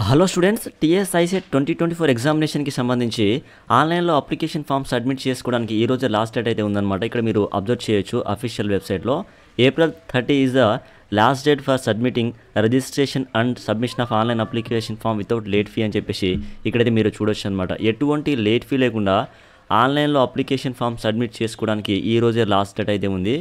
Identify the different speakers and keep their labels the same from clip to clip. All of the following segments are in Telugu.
Speaker 1: హలో స్టూడెంట్స్, టీఎస్ఐసెట్ 2024 ఎగ్జామినేషన్కి సంబంధించి ఆన్లైన్లో అప్లికేషన్ ఫామ్ సబ్మిట్ చేసుకోవడానికి ఈ రోజు లాస్ట్ డేట్ అయితే ఉందన్నమాట. ఇక్కడ మీరు అబ్జర్వ్ చేయొచ్చు అఫీషియల్ వెబ్సైట్లో. April 30 is the last date for submitting registration and submission of online application form without late fee అని చెప్పేసి ఇక్కడైతే మీరు చూడొచ్చు అనమాట. ఎటువంటి లేట్ ఫీ లేకుండా ఆన్లైన్లో అప్లికేషన్ ఫామ్ సబ్మిట్ చేసుకోవడానికి ఈ రోజే లాస్ట్ డేట్ అయితే ఉంది.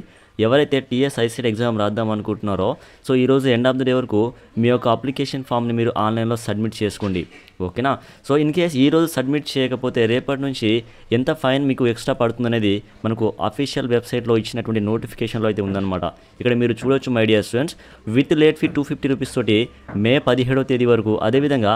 Speaker 1: ఎవరైతే టీఎస్ఐసెట్ ఎగ్జామ్ రాద్దాం అనుకుంటున్నారో సో ఈరోజు ఎండ్ ఆఫ్ ద డే వరకు మీ యొక్క అప్లికేషన్ ఫామ్ని మీరు ఆన్లైన్లో సబ్మిట్ చేసుకోండి, ఓకేనా. సో ఇన్ కేస్ ఈరోజు సబ్మిట్ చేయకపోతే రేపటి నుంచి ఎంత ఫైన్ మీకు ఎక్స్ట్రా పడుతుందనేది మనకు అఫీషియల్ వెబ్సైట్లో ఇచ్చినటువంటి నోటిఫికేషన్లో అయితే ఉందన్నమాట. ఇక్కడ మీరు చూడొచ్చు my dear students, with late fee 250 rupees తోటి మే 17వ తేదీ వరకు, అదేవిధంగా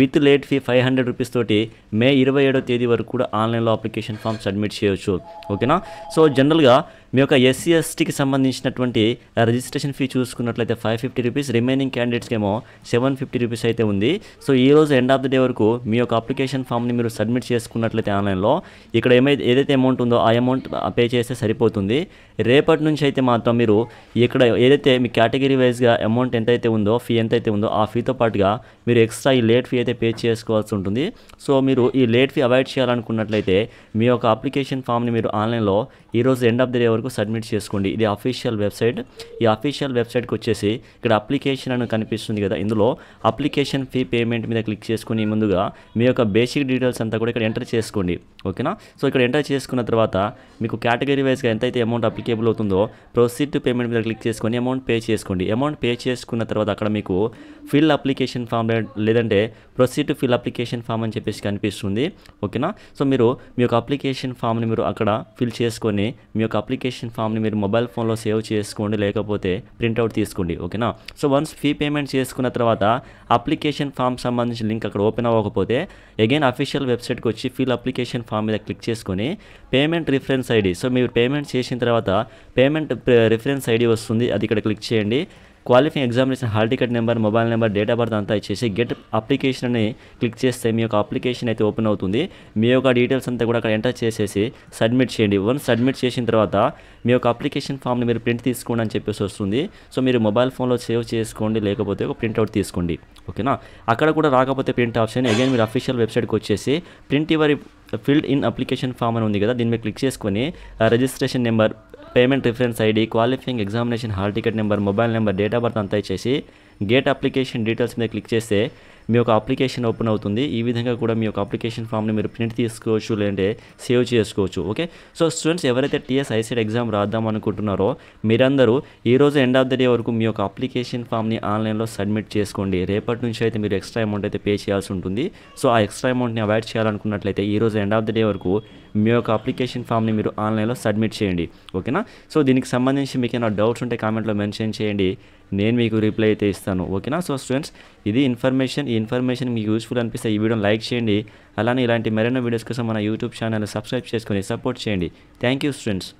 Speaker 1: విత్ లేట్ ఫీ 500 రూపీస్ తోటి మే 27వ తేదీ వరకు కూడా ఆన్లైన్లో అప్లికేషన్ ఫామ్ సబ్మిట్ చేయొచ్చు, ఓకేనా. సో జనరల్గా మీ యొక్క ఎస్సీ ఎస్టీకి సంబంధించినటువంటి రిజిస్ట్రేషన్ ఫీ చూసుకున్నట్లయితే 550 రూపీస్, రిమైనింగ్ క్యాండిడేట్స్కి ఏమో 750 రూపీస్ అయితే ఉంది. సో ఈ రోజు ఎండ్ ఆఫ్ ద డే వరకు మీ యొక్క అప్లికేషన్ ఫామ్ని మీరు సబ్మిట్ చేసుకున్నట్లయితే ఆన్లైన్లో ఇక్కడ ఏదైతే అమౌంట్ ఉందో ఆ అమౌంట్ పే చేస్తే సరిపోతుంది. రేపటి నుంచి అయితే మాత్రం మీరు ఇక్కడ ఏదైతే మీ కేటగిరీ వైజ్గా అమౌంట్ ఎంతైతే ఉందో, ఫీ ఎంతైతే ఉందో ఆ ఫీతో పాటుగా మీరు ఎక్స్ట్రా ఈ లేట్ ఫీ అయితే పే చేసుకోవాల్సి ఉంటుంది. సో మీరు ఈ లేట్ ఫీ అవాయిడ్ చేయాలనుకున్నట్లయితే మీ యొక్క అప్లికేషన్ ఫామ్ని మీరు ఆన్లైన్లో ఈరోజు ఎండ్ ఆఫ్ ద డే వరకు సబ్మిట్ చేసుకోండి. ఇది అఫీషియల్ వెబ్సైట్. ఈ అఫీషియల్ వెబ్సైట్కి వచ్చేసి ఇక్కడ అప్లికేషన్ అని కనిపిస్తుంది కదా, ఇందులో అప్లికేషన్ ఫీ పేమెంట్ మీద క్లిక్ చేసుకుని ముందుగా మీ యొక్క బేసిక్ డీటెయిల్స్ అంతా కూడా ఇక్కడ ఎంటర్ చేసుకోండి, ఓకేనా. సో ఇక్కడ ఎంటర్ చేసుకున్న తర్వాత మీకు కేటగిరీ వైజ్గా ఎంతైతే అమౌంట్ అప్లికేబుల్ అవుతుందో ప్రొసీడ్ టు పేమెంట్ మీద క్లిక్ చేసుకొని అమౌంట్ పే చేసుకోండి. అమౌంట్ పే చేసుకున్న తర్వాత అక్కడ మీకు ఫిల్ అప్లికేషన్ ఫామ్ లేదంటే proceed to fill application form అని చెప్పేసి కనిపిస్తుంది, ఓకేనా. సో మీరు మీ యొక్క అప్లికేషన్ ఫామ్ని మీరు అక్కడ ఫిల్ చేసుకొని మీ యొక్క అప్లికేషన్ ఫామ్ని మీరు మొబైల్ ఫోన్లో సేవ్ చేసుకోండి, లేకపోతే ప్రింట్అవుట్ తీసుకోండి, ఓకేనా. సో వన్స్ ఫీ పేమెంట్ చేసుకున్న తర్వాత అప్లికేషన్ ఫామ్ సంబంధించిన లింక్ అక్కడ ఓపెన్ అవ్వకపోతే అగైన్ అఫీషియల్ వెబ్సైట్కి వచ్చి ఫిల్ అప్లికేషన్ ఫామ్ మీద క్లిక్ చేసుకొని పేమెంట్ రిఫరెన్స్ ఐడి, సో మీరు పేమెంట్ చేసిన తర్వాత పేమెంట్ రిఫరెన్స్ ఐడి వస్తుంది, అది ఇక్కడ క్లిక్ చేయండి. Qualifying examination hall ticket number, mobile number, date of birth అంతా ఇచ్చేసి గెట్ అప్లికేషన్ అని క్లిక్ చేస్తే మీ యొక్క అప్లికేషన్ అయితే ఓపెన్ అవుతుంది. మీ యొక్క డీటెయిల్స్ అంతా కూడా అక్కడ ఎంటర్ చేసేసి సబ్మిట్ చేయండి. వన్స్ సబ్మిట్ చేసిన తర్వాత మీ యొక్క అప్లికేషన్ ఫామ్ని మీరు ప్రింట్ తీసుకోండి అని చెప్పేసి వస్తుంది. సో మీరు మొబైల్ ఫోన్లో సేవ్ చేసుకోండి, లేకపోతే ఒక ప్రింట్అవుట్ తీసుకోండి, ఓకేనా. అక్కడ కూడా రాకపోతే ప్రింట్ ఆప్షన్ అగైన్ మీరు అఫీషియల్ వెబ్సైట్కి వచ్చేసి print your filled in application form అని ఉంది కదా, దీని మీద క్లిక్ చేసుకొని registration number, payment reference ID, qualifying examination hall ticket number, mobile number, date of birth అంతా ఇచ్చేసి గెట్ అప్లికేషన్ డీటెయిల్స్ మీద క్లిక్ చేస్తే మీ యొక్క అప్లికేషన్ ఓపెన్ అవుతుంది. ఈ విధంగా కూడా మీ యొక్క అప్లికేషన్ ఫామ్ని మీరు ప్రింట్ తీసుకోవచ్చు, లేదంటే సేవ్ చేసుకోవచ్చు, ఓకే. సో స్టూడెంట్స్ ఎవరైతే టీఎస్ఐసెట్ ఎగ్జామ్ రాద్దాం అనుకుంటున్నారో మీరందరూ ఈరోజు ఎండ్ ఆఫ్ ద డే వరకు మీ యొక్క అప్లికేషన్ ఫామ్ని ఆన్లైన్లో సబ్మిట్ చేసుకోండి. రేపటి నుంచి అయితే మీరు ఎక్స్ట్రా అమౌంట్ అయితే పే చేయాల్సి ఉంటుంది. సో ఆ ఎక్స్ట్రా అమౌంట్ని అవాయిడ్ చేయాలనుకున్నట్లయితే ఈరోజు ఎండ్ ఆఫ్ ద డే వరకు మీ యొక్క అప్లికేషన్ ఫామ్ని మీరు ఆన్లైన్లో సబ్మిట్ చేయండి, ఓకేనా. సో దీనికి సంబంధించి మీకు ఏమైనా డౌట్స్ ఉంటే కామెంట్లో మెన్షన్ చేయండి, నేను మీకు రిప్లై అయితే ఇస్తాను, ఓకేనా. సో స్టూడెంట్స్ ఇది ఇన్ఫర్మేషన్. ఈ ఇన్ఫర్మేషన్ మీకు యూస్ఫుల్ అనిపిస్తే ఈ వీడియోని లైక్ చేయండి. అలానే ఇలాంటి మరెన్నో వీడియోస్ కోసం మన యూట్యూబ్ ఛానల్ సబ్స్క్రైబ్ చేసుకొని సపోర్ట్ చేయండి. Thank you students.